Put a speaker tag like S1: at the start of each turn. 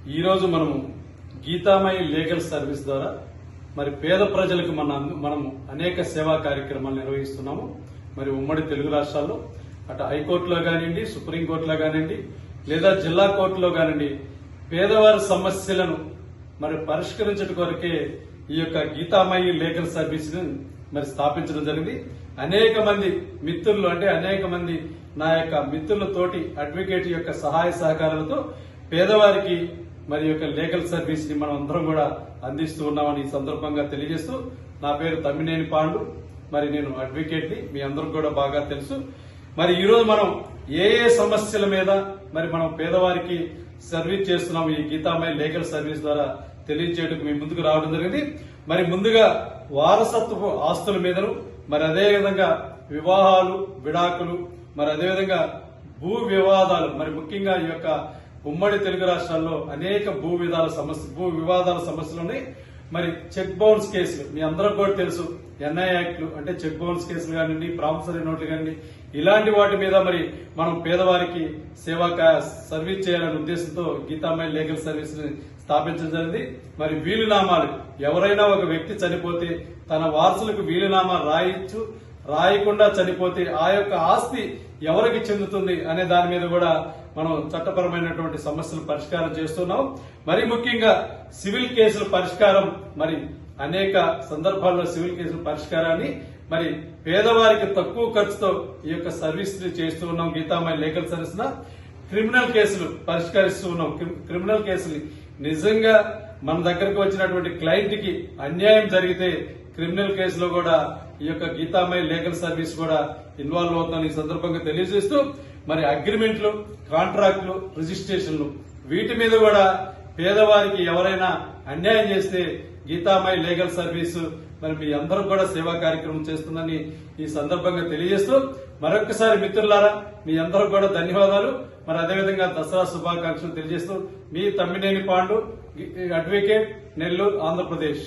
S1: ఈరోజు మనము Geetamayi legal service ద్వారా మరి పేద ప్రజలకు మనము అనేక సేవా కార్యక్రమాలు నిర్వహిస్తున్నాము. మరి ఉమ్మడి తెలుగు రాష్ట్రాల్లో అటు హైకోర్టులో కానివ్వండి, సుప్రీంకోర్టులో కానివ్వండి, లేదా జిల్లా కోర్టులో కానివ్వండి, పేదవారి సమస్యలను మరి పరిష్కరించడం కొరకే ఈ యొక్క గీతామయి లీగల్ సర్వీస్ మరి స్థాపించడం జరిగింది. అనేక మంది మిత్రులు అనేక మంది నా యొక్క మిత్రులతోటి అడ్వకేట్ యొక్క సహాయ సహకారాలతో పేదవారికి మరి యొక్క లీగల్ సర్వీస్ ని మనం అందరం కూడా అందిస్తూ ఉన్నామని ఈ సందర్భంగా తెలియజేస్తూ, నా పేరు తమ్మినేని పాండు, మరి నేను అడ్వకేట్ ని, మీ అందరికి కూడా బాగా తెలుసు. మరి ఈరోజు మనం ఏ సమస్యల మీద మరి మనం పేదవారికి సర్వీస్ చేస్తున్నాం ఈ గీతామయి లీగల్ సర్వీస్ ద్వారా తెలియజేయడానికి మీ ముందుకు రావడం జరిగింది. మరి ముందుగా వారసత్వపు ఆస్తుల మీదను, మరి అదేవిధంగా వివాహాలు, విడాకులు, మరి అదేవిధంగా భూ వివాదాలు, మరి ముఖ్యంగా ఈ యొక్క ఉమ్మడి తెలుగు రాష్ట్రాల్లో అనేక భూ వివాదాల సమస్యలు ఉన్నాయి. మరి చెక్ బౌన్స్ కేసులు మీ అందరికి కూడా తెలుసు. ఎన్ఐ యాక్ట్లు అంటే చెక్ బౌన్స్ కేసులు కానివ్వండి, ప్రామిసరీ నోట్లు కానివ్వండి, ఇలాంటి వాటి మీద మరి మనం పేదవారికి సర్వీస్ చేయాలనే ఉద్దేశంతో గీతామయి లీగల్ సర్వీస్ ని స్థాపించడం జరిగింది. మరి వీలునామాలు, ఎవరైనా ఒక వ్యక్తి చనిపోతే తన వారసులకు వీలునామా రాయకుండా చనిపోతే ఆ యొక్క ఆస్తి ఎవరికి చెందుతుంది అనే దాని మీద కూడా మనం చట్టపరమైనటువంటి సమస్యలు పరిష్కారం చేస్తున్నాం. మరి ముఖ్యంగా సివిల్ కేసుల పరిష్కారం, మరి అనేక సందర్భాల్లో సివిల్ కేసుల పరిష్కారాన్ని మరి పేదవారికి తక్కువ ఖర్చుతో ఈ యొక్క సర్వీస్ చేస్తూ ఉన్నాం. గీతామయి లీగల్ సర్వీస్ క్రిమినల్ కేసులు పరిష్కరిస్తూ ఉన్నాం. క్రిమినల్ కేసులు నిజంగా మన దగ్గరకు వచ్చినటువంటి క్లయింట్ కి అన్యాయం జరిగితే క్రిమినల్ కేసులో కూడా ఈ యొక్క గీతామయి లీగల్ సర్వీస్ కూడా ఇన్వాల్వ్ అవుతుందని ఈ సందర్భంగా తెలియజేస్తూ, మరి అగ్రిమెంట్లు, కాంట్రాక్టులు, రిజిస్ట్రేషన్లు, వీటి మీద కూడా పేదవారికి ఎవరైనా అన్యాయం చేస్తే గీతామయి లీగల్ సర్వీస్ మరి మీ అందరూ కూడా సేవా కార్యక్రమం చేస్తుందని ఈ సందర్భంగా తెలియజేస్తూ, మరొకసారి మిత్రులారా మీ అందరూ కూడా ధన్యవాదాలు. మరి అదేవిధంగా దసరా శుభాకాంక్షలు తెలియజేస్తూ, మీ తమ్మినేని పాండు, అడ్వకేట్, నెల్లూరు, ఆంధ్రప్రదేశ్.